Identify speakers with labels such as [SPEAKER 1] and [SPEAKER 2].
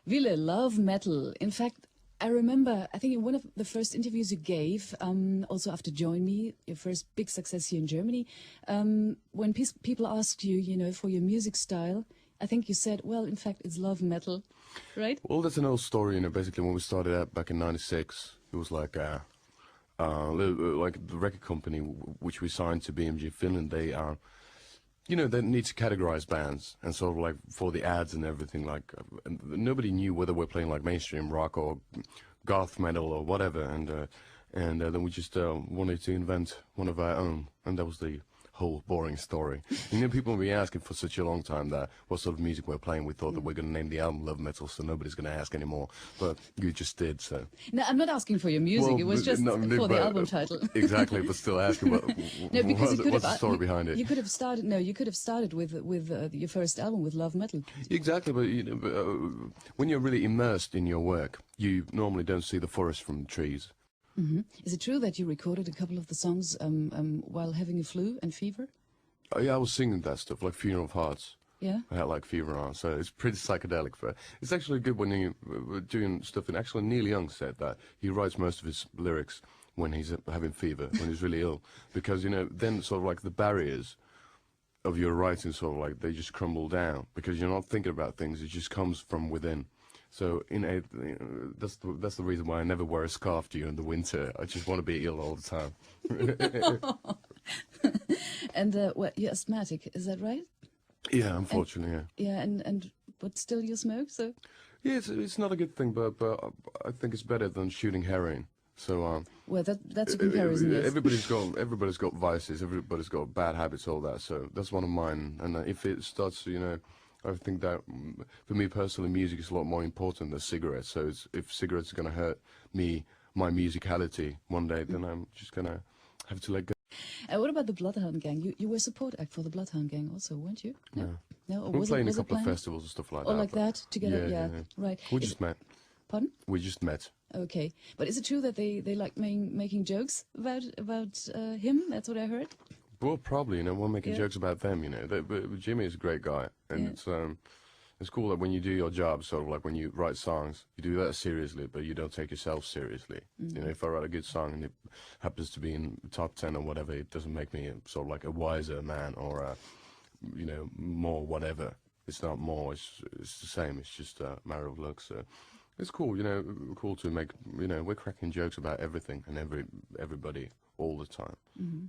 [SPEAKER 1] Ville, love metal. In fact, I remember, I think in one of the first interviews you gave, also after Join Me, your first big success here in Germany, when people asked you, you know, for your music style, I think you said, well, in fact, it's love metal, right?
[SPEAKER 2] Well, that's an old story, you know. Basically, when we started out back in '96, it was like the record company which we signed to BMG Finland. They you know, they need to categorize bands, and sort of like for the ads and everything, like nobody knew whether we're playing like mainstream rock or goth metal or whatever, and then we just wanted to invent one of our own, and that was the whole boring story. You know, people have been asking for such a long time that what sort of music we're playing. We thought that we're going to name the album Love Metal, so nobody's going to ask anymore. But you just did, so.
[SPEAKER 1] No, I'm not asking for your music.
[SPEAKER 2] Well,
[SPEAKER 1] it was just for the album title.
[SPEAKER 2] Exactly, but still asking what,
[SPEAKER 1] no, because
[SPEAKER 2] what's the story behind it.
[SPEAKER 1] You could have started. No, you could have started with your first album with Love Metal.
[SPEAKER 2] Exactly, but you know, when you're really immersed in your work, you normally don't see the forest from the trees.
[SPEAKER 1] Mm-hmm. Is it true that you recorded a couple of the songs while having a flu and fever?
[SPEAKER 2] Oh, yeah, I was singing that stuff, like Funeral of Hearts.
[SPEAKER 1] Yeah?
[SPEAKER 2] I had like fever on, so it's pretty psychedelic. But it's actually good when you're doing stuff, and actually Neil Young said that. He writes most of his lyrics when he's having fever, when he's really ill. Because, you know, then sort of like the barriers of your writing sort of like, they just crumble down. Because you're not thinking about things, it just comes from within. So that's the reason why I never wear a scarf during the winter. I just want to be ill all the time.
[SPEAKER 1] And you're asthmatic, is that right?
[SPEAKER 2] Yeah, unfortunately,
[SPEAKER 1] yeah. Yeah, but still you smoke, so?
[SPEAKER 2] Yeah, it's not a good thing, but I think it's better than shooting heroin. So
[SPEAKER 1] well, that's a comparison. Yes.
[SPEAKER 2] Everybody's got vices, everybody's got bad habits, all that. So that's one of mine. And if it starts, you know, I think that for me personally, music is a lot more important than cigarettes. So if cigarettes are going to hurt me, my musicality one day, then I'm just going to have to let go.
[SPEAKER 1] What about the Bloodhound Gang? You were support act for the Bloodhound Gang also, weren't you?
[SPEAKER 2] No.
[SPEAKER 1] No? Or
[SPEAKER 2] We're playing a
[SPEAKER 1] was
[SPEAKER 2] couple of festivals and stuff like
[SPEAKER 1] or
[SPEAKER 2] that.
[SPEAKER 1] Or like that, together?
[SPEAKER 2] Yeah,
[SPEAKER 1] right.
[SPEAKER 2] We just met.
[SPEAKER 1] Pardon?
[SPEAKER 2] We just met.
[SPEAKER 1] Okay. But is it true that they like making jokes about him? That's what I heard.
[SPEAKER 2] Well, probably, you know, we're making jokes about them, you know. But Jimmy is a great guy, and it's cool that when you do your job, sort of like when you write songs, you do that seriously, but you don't take yourself seriously. Mm-hmm. You know, if I write a good song and it happens to be in top 10 or whatever, it doesn't make me sort of like a wiser man or a, you know, more whatever. It's not more, it's the same, it's just a matter of looks. So it's cool, you know, cool to make, you know, we're cracking jokes about everything and everybody all the time.
[SPEAKER 1] Mm-hmm.